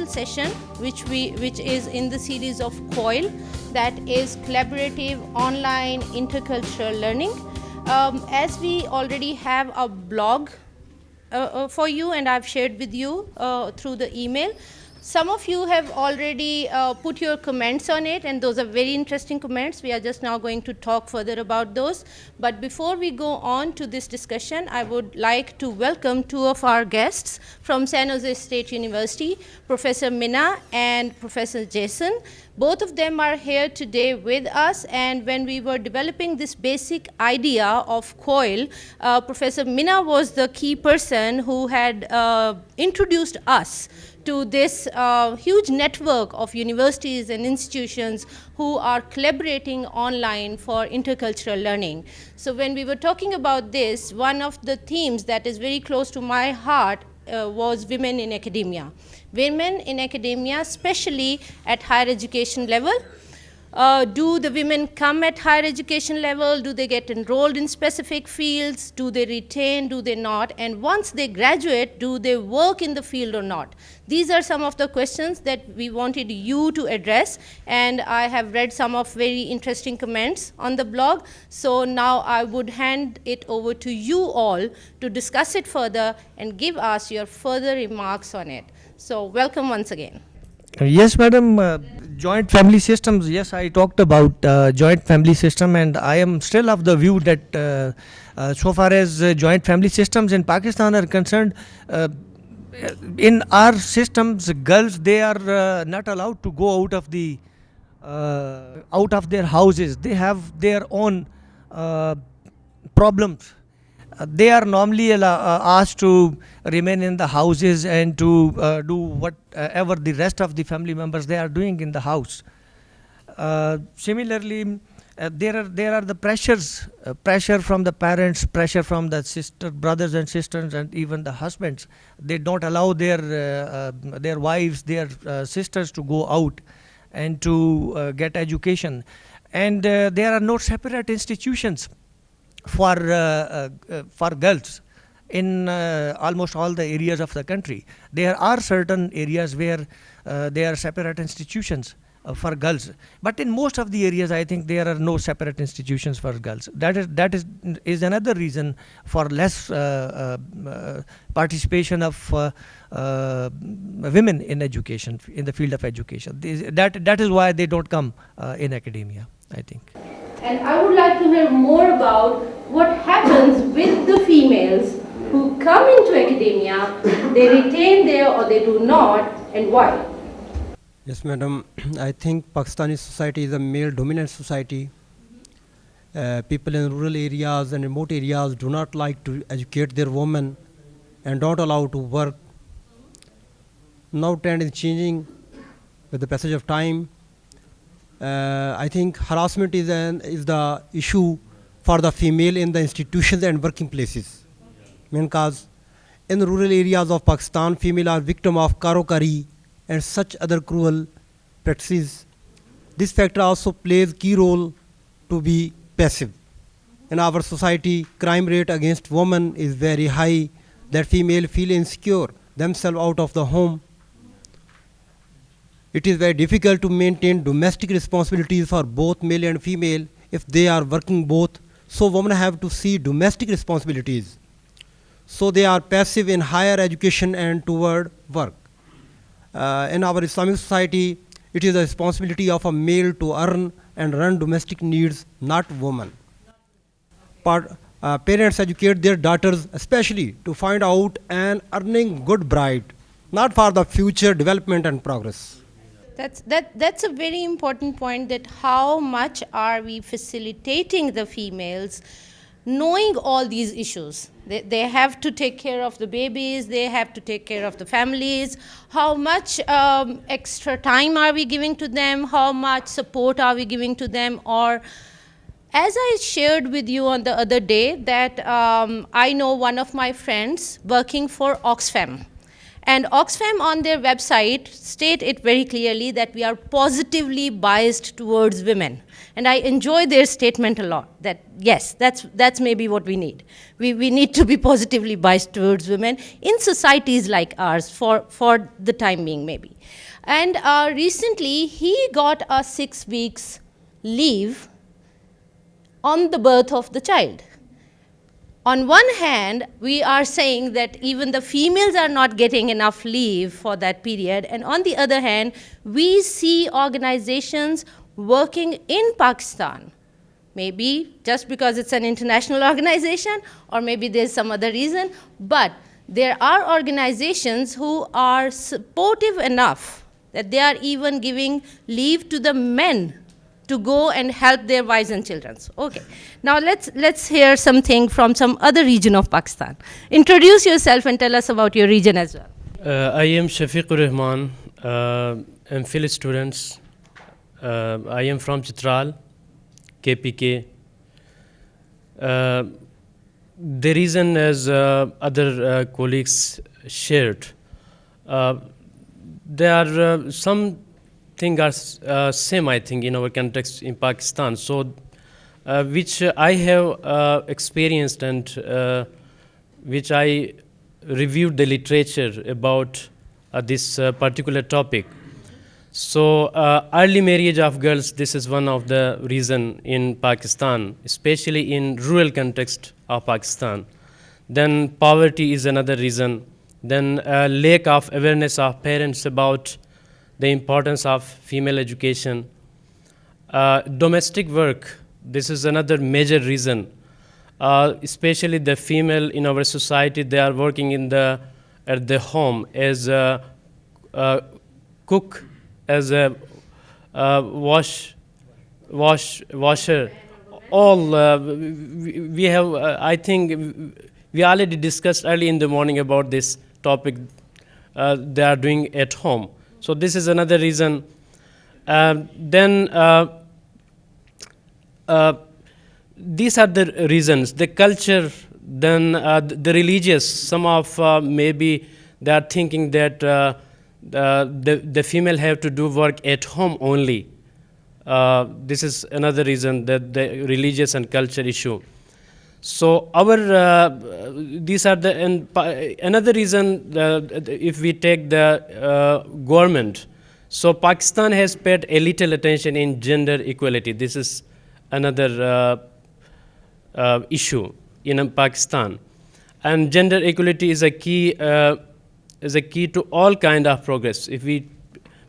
special session which is in the series of COIL, that is collaborative online intercultural learning. As we already have a blog for you, and I've shared with you through the email. Some of you have already put your comments on it, and those are very interesting comments. We are just now going to talk further about those. But before we go on to this discussion, I would like to welcome two of our guests from San Jose State University, Professor Mina and Professor Jason. Both of them are here today with us, and when we were developing this basic idea of COIL, Professor Mina was the key person who had introduced us to this huge network of universities and institutions who are collaborating online for intercultural learning. So when we were talking about this, one of the themes that is very close to my heart was women in academia. Women in academia, especially at higher education level. Do the women come at higher education level? Do they get enrolled in specific fields? Do they retain? Do they not? And once they graduate, do they work in the field or not? These are some of the questions that we wanted you to address, and I have read some of very interesting comments on the blog. So now I would hand it over to you all to discuss it further and give us your further remarks on it. So welcome once again. Yes, madam. Joint family systems. Yes, I talked about joint family system, and I am still of the view that so far as joint family systems in Pakistan are concerned, in our systems, girls, they are not allowed to go out of their houses. They have their own problems. They are normally asked to remain in the houses and to do whatever the rest of the family members they are doing in the house. Similarly, there are the pressures, pressure from the parents, pressure from the brothers and sisters, and even the husbands. They don't allow their wives, their sisters to go out and to get education. And there are no separate institutions for girls in almost all the areas of the country. There are certain areas where there are separate institutions for girls, but in most of the areas, I think there are no separate institutions for girls. That is another reason for less participation of women in education, in the field of education. That is why they don't come in academia, I think. And I would like to hear more about what happens with the females who come into academia. They retain there or they do not, and why? Yes, madam. I think Pakistani society is a male-dominant society. People in rural areas and remote areas do not like to educate their women and don't allow to work. Now trend is changing with the passage of time. I think harassment is the issue for the female in the institutions and working places. Because in the rural areas of Pakistan, female are victim of karokari and such other cruel practices. This factor also plays key role to be passive. In our society, crime rate against women is very high, that female feel insecure themselves out of the home. It is very difficult to maintain domestic responsibilities for both male and female if they are working both. So women have to see domestic responsibilities. So they are passive in higher education and toward work. In our Islamic society, it is the responsibility of a male to earn and run domestic needs, not women. Parents educate their daughters especially to find out an earning good bride, not for the future development and progress. That's a very important point, that how much are we facilitating the females knowing all these issues. They have to take care of the babies, they have to take care of the families. How much extra time are we giving to them? How much support are we giving to them? Or as I shared with you on the other day, that I know one of my friends working for Oxfam. And Oxfam on their website state it very clearly that we are positively biased towards women. And I enjoy their statement a lot, that yes, that's maybe what we need. We need to be positively biased towards women in societies like ours for the time being maybe. And recently, he got a 6 weeks leave on the birth of the child. On one hand, we are saying that even the females are not getting enough leave for that period. And on the other hand, we see organizations working in Pakistan, maybe just because it's an international organization, or maybe there's some other reason, but there are organizations who are supportive enough that they are even giving leave to the men to go and help their wives and children. Okay, now let's hear something from some other region of Pakistan. Introduce yourself and tell us about your region as well. I am Shafiqur Rahman, MPhil students. I am from Chitral, KPK. The reason, as other colleagues shared, there are some things are same, I think, in our context in Pakistan. So, which I have experienced and which I reviewed the literature about this particular topic. So, early marriage of girls, this is one of the reason in Pakistan, especially in rural context of Pakistan. Then poverty is another reason. Then lack of awareness of parents about the importance of female education. Domestic work, this is another major reason. Especially the female in our society, they are working at the home as a cook, as a washer. All we have, I think, we already discussed early in the morning about this topic they are doing at home. So this is another reason. Then these are the reasons. The culture, then the religious. Some of maybe they are thinking that the female have to do work at home only. This is another reason, that the religious and culture issue. So our these are the, and another reason, if we take the government. So Pakistan has paid a little attention in gender equality. This is another issue in Pakistan, and gender equality is a key to all kind of progress. If we,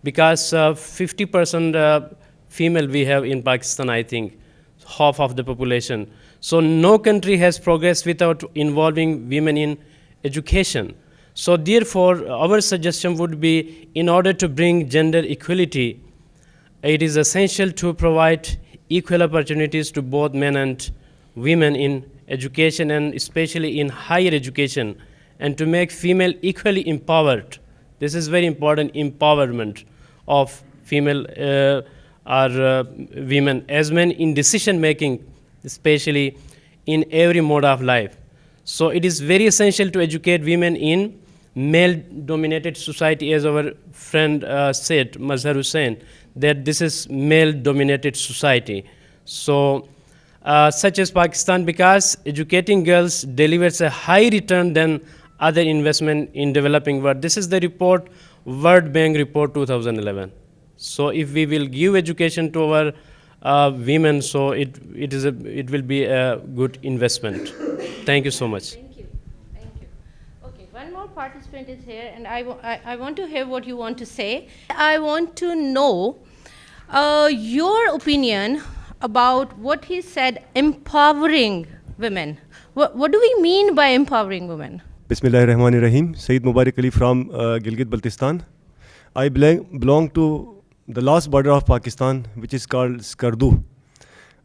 because 50% female we have in Pakistan, I think, half of the population. So no country has progressed without involving women in education. So therefore, our suggestion would be, in order to bring gender equality, it is essential to provide equal opportunities to both men and women in education, and especially in higher education, and to make female equally empowered. This is very important, empowerment of female or women as men in decision making, especially in every mode of life. So it is very essential to educate women in male-dominated society, as our friend said, Mazhar Hussain, that this is male-dominated society. So such as Pakistan, because educating girls delivers a high return than other investment in developing world. This is the report, World Bank report 2011. So if we will give education to our women, so it will be a good investment. Thank you so much. Thank you. Okay, one more participant is here, and I want to hear what you want to say. I want to know your opinion about what he said, empowering women. What do we mean by empowering women? Bismillahirrahmanirrahim. Sayyid Mubarak Ali from Gilgit-Baltistan. I belong to the last border of Pakistan, which is called Skardu.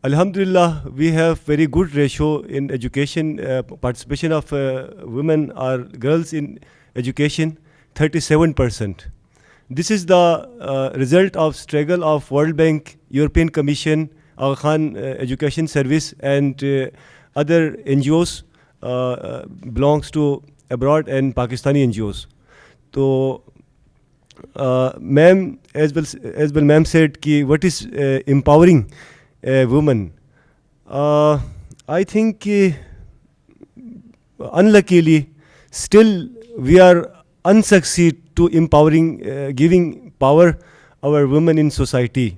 Alhamdulillah, we have very good ratio in education, participation of women or girls in education, 37%. This is the result of struggle of World Bank, European Commission, Aga Khan Education Service, and other NGOs belongs to abroad and Pakistani NGOs. So, ma'am, as well, ma'am said, ki what is empowering a woman? I think unluckily, still we are unsucceed to empowering, giving power our women in society.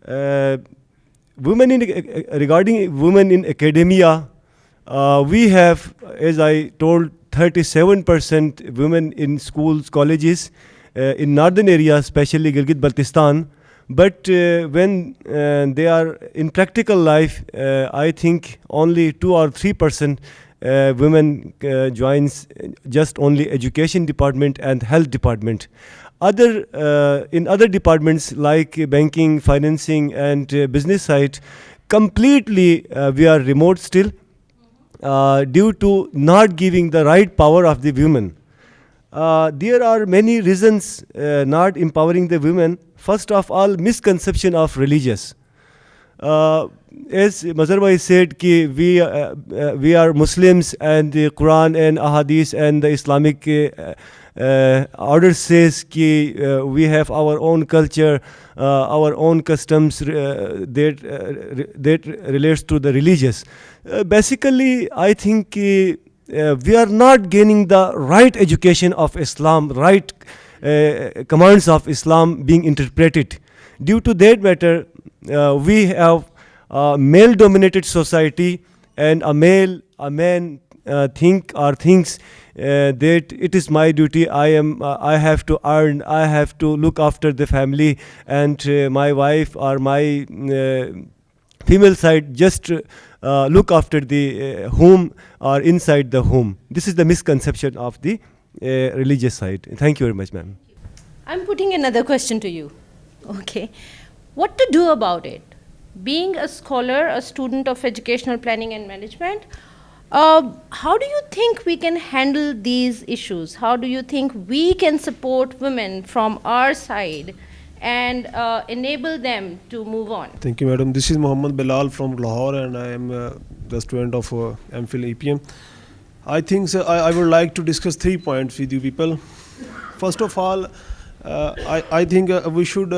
Women in regarding women in academia, we have, as I told, 37% women in schools, colleges, in northern areas, especially Gilgit-Baltistan. But when they are in practical life, I think only 2 or 3% women joins just only education department and health department. In other departments like banking, financing, and business side, completely we are remote still, due to not giving the right power of the women. There are many reasons not empowering the women. First of all, misconception of religious. As Mazhar said, ki we are Muslims, and the Quran and Ahadith and the Islamic order says ki we have our own culture, our own customs that relates to the religious. Basically, I think we are not gaining the right education of Islam, right commands of Islam being interpreted. Due to that matter, we have a male-dominated society, and a man think or thinks that it is my duty. I have to earn. I have to look after the family, and my wife or my female side just look after the home or inside the home. This is the misconception of the religious side. Thank you very much, ma'am. I'm putting another question to you. Okay. What to do about it? Being a scholar, a student of educational planning and management, how do you think we can handle these issues? How do you think we can support women from our side and enable them to move on? Thank you, madam. This is Mohammad Bilal from Lahore, and I am the student of MPhil EPM. I think I would like to discuss 3 points with you people. First of all, I think we should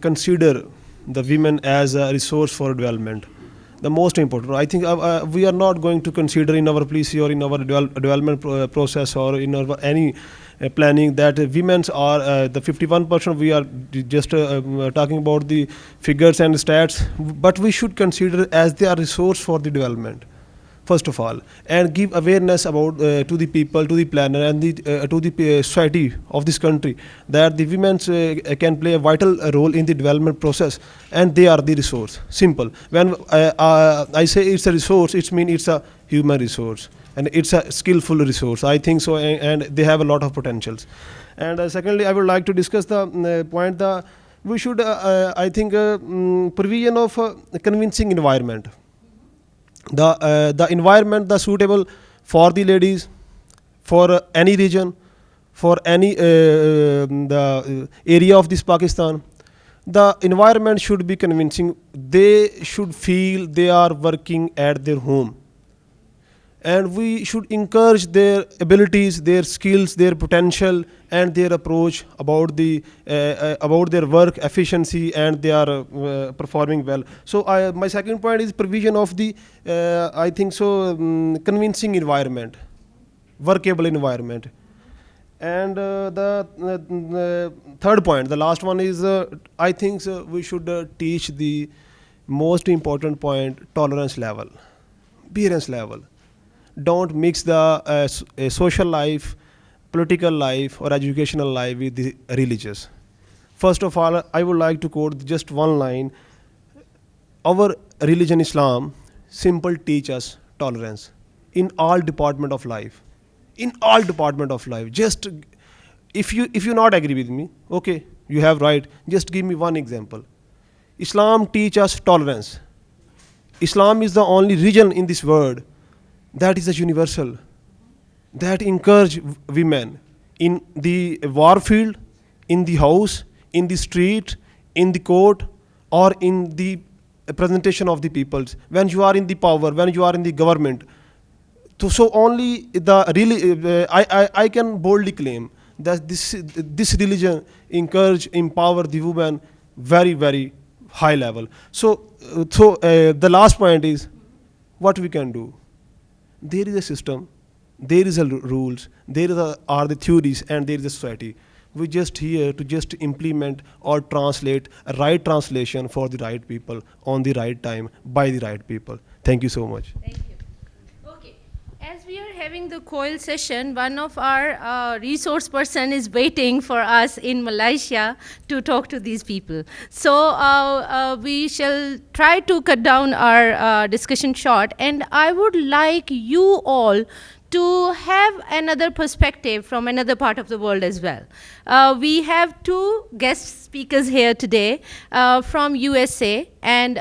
consider the women as a resource for development. The most important. I think we are not going to consider in our policy or in our development process or in our any planning that women are the 51%. We are just talking about the figures and stats, but we should consider as they are resource for the development. First of all, and give awareness about to the people, to the planner, and to the society of this country that the women can play a vital role in the development process, and they are the resource. Simple. When I say it's a resource, it means it's a human resource and it's a skillful resource. I think so, and they have a lot of potentials. And secondly, I would like to discuss the point that we should, I think, provision of a convincing environment. The environment that's suitable for the ladies, for any region, for any the area of this Pakistan. The environment should be convincing. They should feel they are working at their home, and we should encourage their abilities, their skills, their potential, and their approach about their work efficiency, and they are performing well. So my second point is provision of the I think so convincing environment, workable environment. And the third point, the last one is I think we should teach the most important point, tolerance level, bearance level. Don't mix the social life, political life, or educational life with the religious. First of all, I would like to quote just one line. Our religion, Islam, simple teach us tolerance in all department of life. In all department of life. Just if you not agree with me, okay, you have right. Just give me one example. Islam teach us tolerance. Islam is the only religion in this world that is a universal, that encourage women in the war field, in the house, in the street, in the court, or in the presentation of the peoples. When you are in the power, when you are in the government, so only the really I can boldly claim that this religion encourage, empower the woman very, very high level. So, the last point is what we can do. There is a system, there is a rules, are the theories, and there is a society. We're just here to just implement or translate a right translation for the right people on the right time by the right people. Thank you so much. Thank you. Okay, as we are having the COIL session, one of our resource person is waiting for us in Malaysia to talk to these people. So we shall try to cut down our discussion short, and I would like you all to have another perspective from another part of the world as well. We have two guest speakers here today from USA, and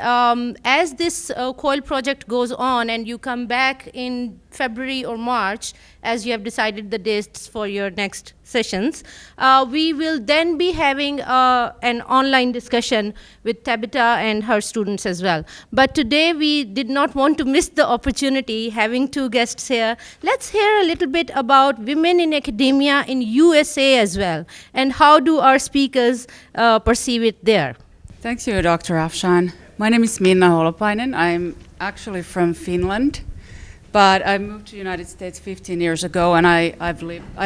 as this COIL project goes on and you come back in February or March, as you have decided the dates for your next sessions, we will then be having an online discussion with Tabitha and her students as well. But today we did not want to miss the opportunity having two guests here. Let's hear a little bit about women in academia in USA as well, and how do our speakers perceive it there. Thank you, Dr. Afshan. My name is Minna Holopainen. I'm actually from Finland, but I moved to the United States 15 years ago, and I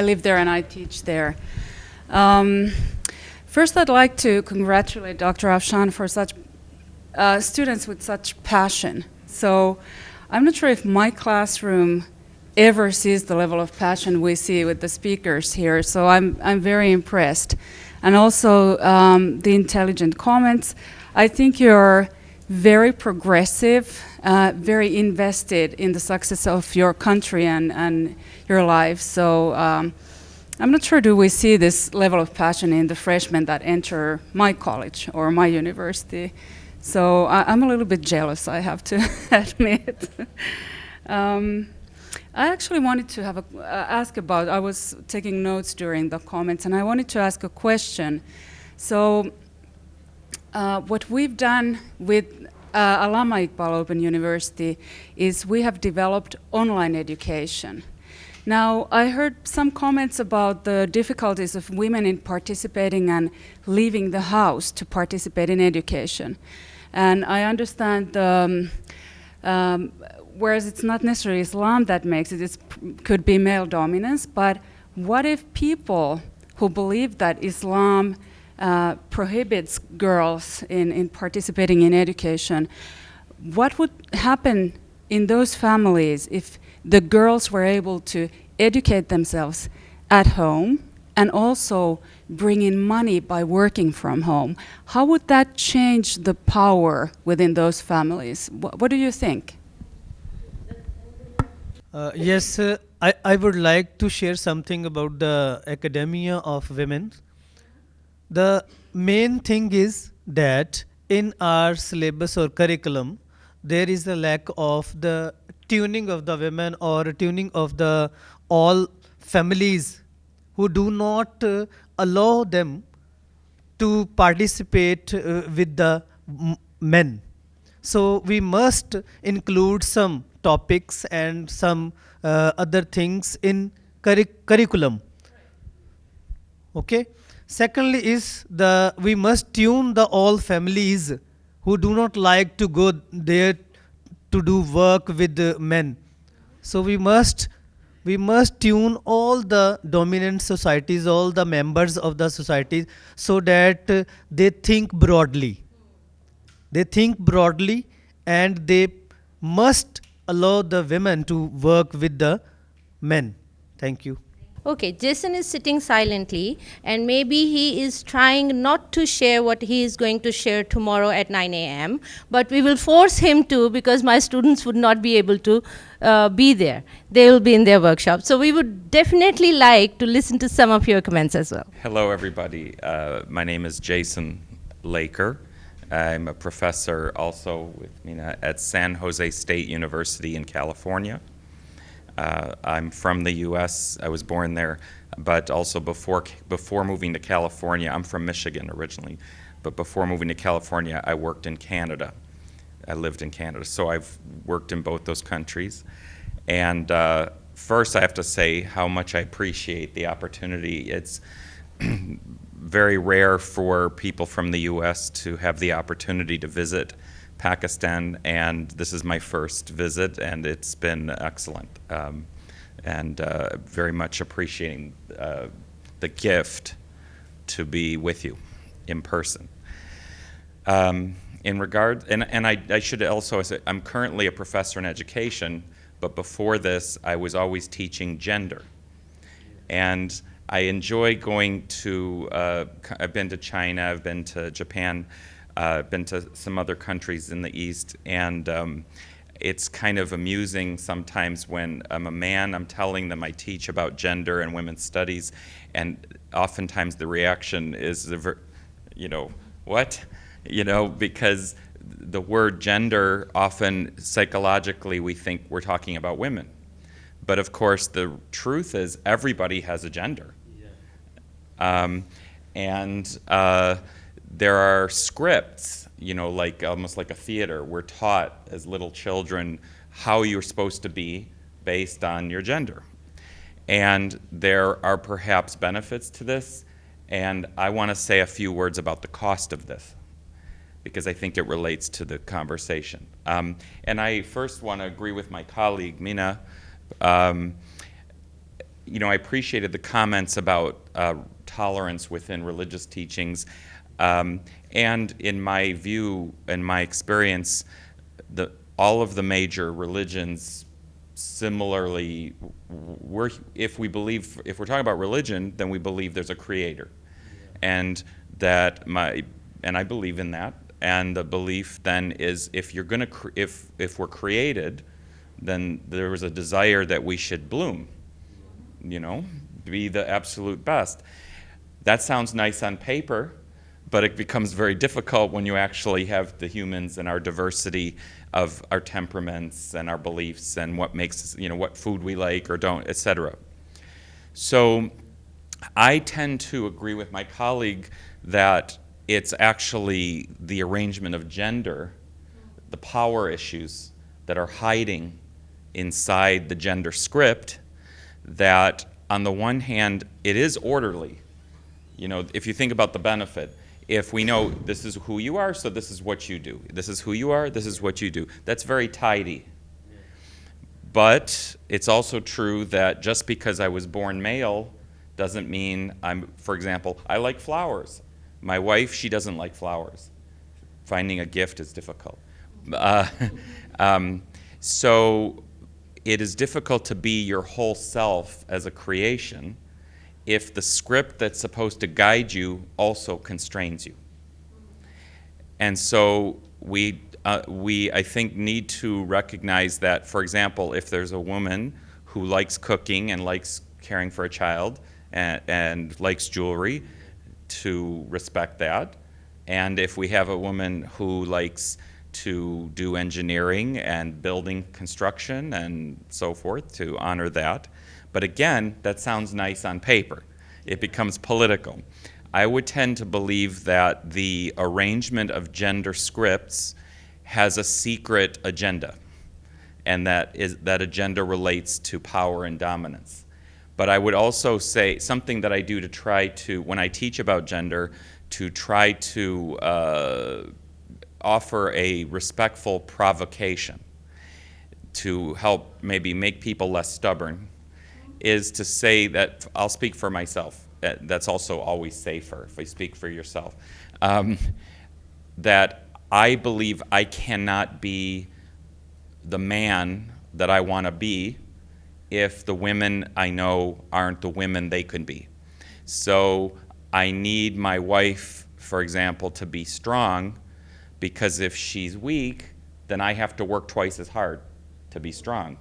live there and I teach there. First, I'd like to congratulate Dr. Afshan for such students with such passion. So I'm not sure if my classroom ever sees the level of passion we see with the speakers here, so I'm very impressed. And also the intelligent comments. I think you're very progressive, very invested in the success of your country and your life. So I'm not sure do we see this level of passion in the freshmen that enter my college or my university. So I'm a little bit jealous, I have to admit. I actually wanted to have ask about, I was taking notes during the comments, and I wanted to ask a question. So what we've done with Allama Iqbal Open University is we have developed online education. Now, I heard some comments about the difficulties of women in participating and leaving the house to participate in education. And I understand whereas it's not necessarily Islam that makes it, it could be male dominance, but what if people who believe that Islam prohibits girls in participating in education, what would happen in those families if the girls were able to educate themselves at home and also bring in money by working from home? How would that change the power within those families? What do you think? Yes, I would like to share something about the academia of women. The main thing is that in our syllabus or curriculum, there is a lack of the tuning of the women or tuning of the all families who do not allow them to participate with the men. So we must include some topics and some other things in curriculum. Okay. Secondly is we must tune the all families who do not like to go there to do work with the men. So we must tune all the dominant societies, all the members of the societies, so that they think broadly. They think broadly, and they must allow the women to work with the men. Thank you. Okay, Jason is sitting silently, and maybe he is trying not to share what he is going to share tomorrow at 9 a.m., but we will force him to, because my students would not be able to be there. They will be in their workshop. So we would definitely like to listen to some of your comments as well. Hello, everybody. My name is Jason Laker. I'm a professor also with Mina at San Jose State University in California. I'm from the U.S. I was born there, but also before moving to California, I'm from Michigan originally, but before moving to California, I worked in Canada. I lived in Canada, so I've worked in both those countries. And first I have to say how much I appreciate the opportunity. It's very rare for people from the U.S. to have the opportunity to visit Pakistan, and this is my first visit, and it's been excellent. And very much appreciating the gift to be with you in person. In regard, and I should also say, I'm currently a professor in education, but before this, I was always teaching gender. And I enjoy going to, I've been to China, I've been to Japan, I've been to some other countries in the East, and it's kind of amusing sometimes when I'm a man, I'm telling them I teach about gender and women's studies, and oftentimes the reaction is, you know, what? You know, because the word gender, often psychologically we think we're talking about women. But of course the truth is everybody has a gender. And there are scripts, you know, like almost like a theater. We're taught as little children how you're supposed to be based on your gender. And there are perhaps benefits to this, and I want to say a few words about the cost of this, because I think it relates to the conversation. And I first want to agree with my colleague, Mina. You know, I appreciated the comments about tolerance within religious teachings. And in my view, in my experience, all of the major religions similarly, if we're talking about religion, then we believe there's a creator. And that and I believe in that. And the belief then is if we're created, then there was a desire that we should bloom, you know, be the absolute best. That sounds nice on paper, but it becomes very difficult when you actually have the humans and our diversity of our temperaments and our beliefs and what makes, you know, what food we like or don't, etc. So I tend to agree with my colleague that it's actually the arrangement of gender, the power issues that are hiding inside the gender script, that on the one hand, it is orderly. You know, if you think about the benefit, if we know this is who you are, so this is what you do. This is who you are, this is what you do. That's very tidy. But it's also true that just because I was born male doesn't mean for example, I like flowers. My wife, she doesn't like flowers. Finding a gift is difficult. So it is difficult to be your whole self as a creation if the script that's supposed to guide you also constrains you. And so we I think, need to recognize that, for example, if there's a woman who likes cooking and likes caring for a child and likes jewelry, to respect that. And if we have a woman who likes to do engineering and building construction and so forth, to honor that. But again, that sounds nice on paper. It becomes political. I would tend to believe that the arrangement of gender scripts has a secret agenda, and that agenda relates to power and dominance. But I would also say something that I do to try to, when I teach about gender, to try to offer a respectful provocation to help maybe make people less stubborn, is to say that, I'll speak for myself, that's also always safer if I speak for yourself, that I believe I cannot be the man that I want to be if the women I know aren't the women they can be. So I need my wife, for example, to be strong, because if she's weak, then I have to work twice as hard to be strong.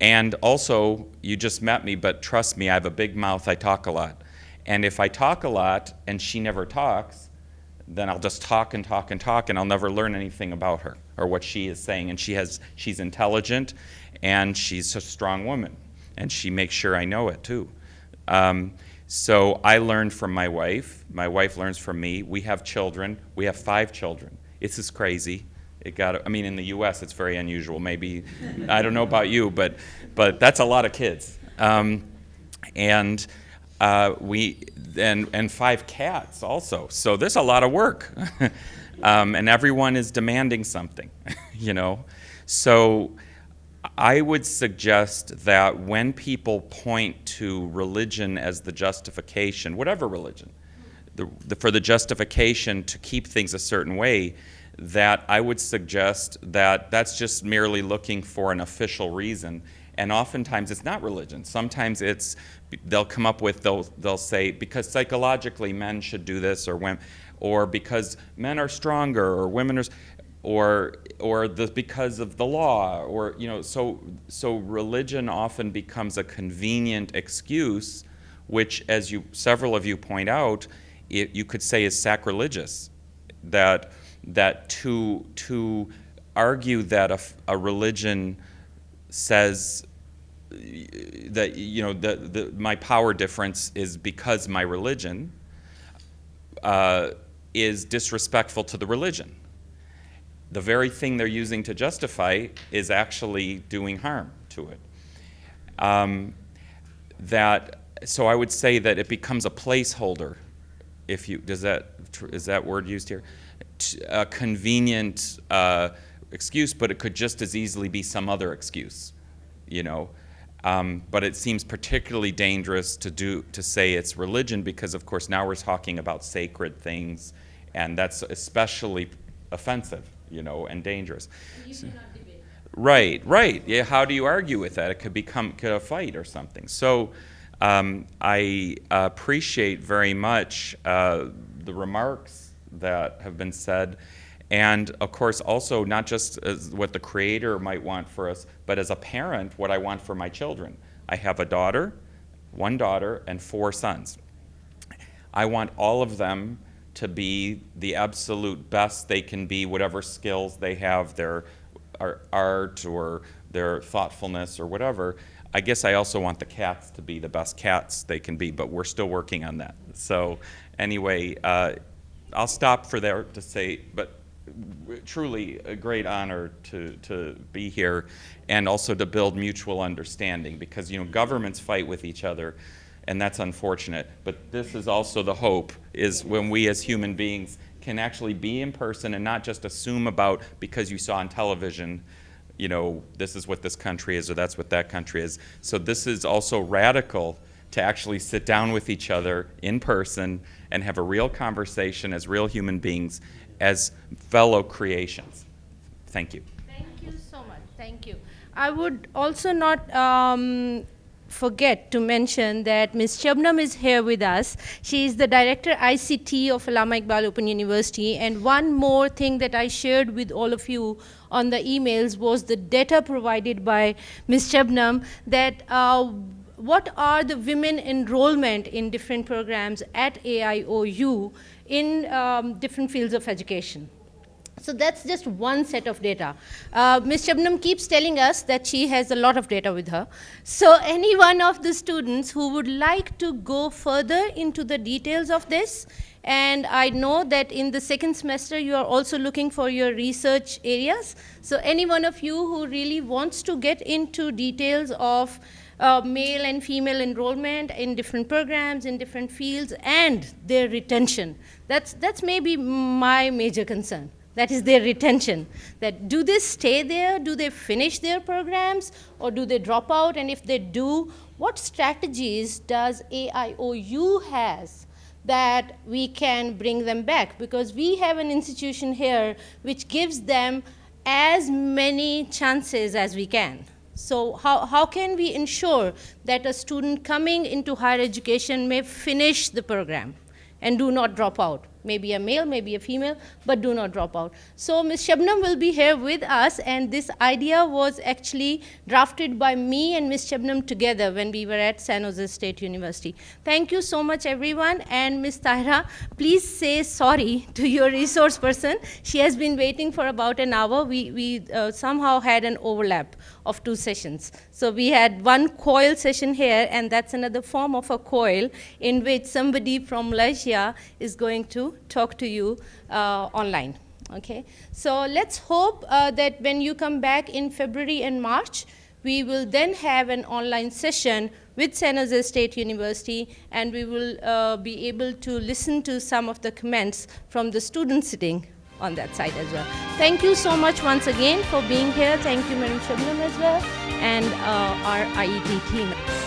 And also, you just met me, but trust me, I have a big mouth, I talk a lot. And if I talk a lot and she never talks, then I'll just talk and talk and talk, and I'll never learn anything about her or what she is saying. And she's intelligent, and she's a strong woman, and she makes sure I know it too. So I learned from my wife learns from me. We have children. We have 5 children. This is crazy. I mean, in the U.S. it's very unusual. Maybe, I don't know about you, but that's a lot of kids. And 5 cats also. So there's a lot of work. And everyone is demanding something, you know. So I would suggest that when people point to religion as the justification, whatever religion, for the justification to keep things a certain way, that I would suggest that that's just merely looking for an official reason. And oftentimes it's not religion. Sometimes they'll come up with, they'll say, because psychologically men should do this, or women, or because men are stronger, or women are, or because of the law, or, you know, so religion often becomes a convenient excuse, which, as several of you point out, you could say is sacrilegious. That to argue that a religion says that, you know, my power difference is because my religion, is disrespectful to the religion. The very thing they're using to justify is actually doing harm to it. So I would say that it becomes a placeholder. Is that word used here? A convenient excuse, but it could just as easily be some other excuse, you know. But it seems particularly dangerous to say it's religion, because of course now we're talking about sacred things, and that's especially offensive, you know, and dangerous. You cannot debate. Right. Yeah. How do you argue with that? It could become a fight or something. So I appreciate very much the remarks that have been said. And of course, also not just as what the Creator might want for us, but as a parent, what I want for my children. I have one daughter, and 4 sons. I want all of them to be the absolute best they can be, whatever skills they have, their art or their thoughtfulness or whatever. I guess I also want the cats to be the best cats they can be, but we're still working on that. So anyway, I'll stop for there to say, but truly a great honor to be here, and also to build mutual understanding, because, you know, governments fight with each other, and that's unfortunate. But this is also the hope, is when we as human beings can actually be in person and not just assume about, because you saw on television, you know, this is what this country is, or that's what that country is. So this is also radical, to actually sit down with each other in person and have a real conversation as real human beings, as fellow creations. Thank you. Thank you so much. Thank you. I would also not forget to mention that Ms. Shabnam is here with us. She is the Director ICT of Allama Iqbal Open University. And one more thing that I shared with all of you on the emails was the data provided by Ms. Shabnam, that what are the women enrollment in different programs at AIOU in different fields of education. So that's just one set of data. Ms. Shabnam keeps telling us that she has a lot of data with her. So any one of the students who would like to go further into the details of this, and I know that in the second semester you are also looking for your research areas. So any one of you who really wants to get into details of male and female enrollment in different programs, in different fields, and their retention. That's maybe my major concern. That is their retention. That do they stay there? Do they finish their programs? Or do they drop out? And if they do, what strategies does AIOU has that we can bring them back? Because we have an institution here which gives them as many chances as we can. So how can we ensure that a student coming into higher education may finish the program and do not drop out? Maybe a male, maybe a female, but do not drop out. So Ms. Shabnam will be here with us, and this idea was actually drafted by me and Ms. Shabnam together when we were at San Jose State University. Thank you so much, everyone. And Ms. Tahira, please say sorry to your resource person. She has been waiting for about an hour. We somehow had an overlap of 2 sessions. So we had one COIL session here, and that's another form of a COIL in which somebody from Malaysia is going to talk to you online. Okay, so let's hope that when you come back in February and March, we will then have an online session with San Jose State University, and we will be able to listen to some of the comments from the students sitting on that side as well. Thank you so much once again for being here. Thank you, Madam Shabnam as well, and our IET team.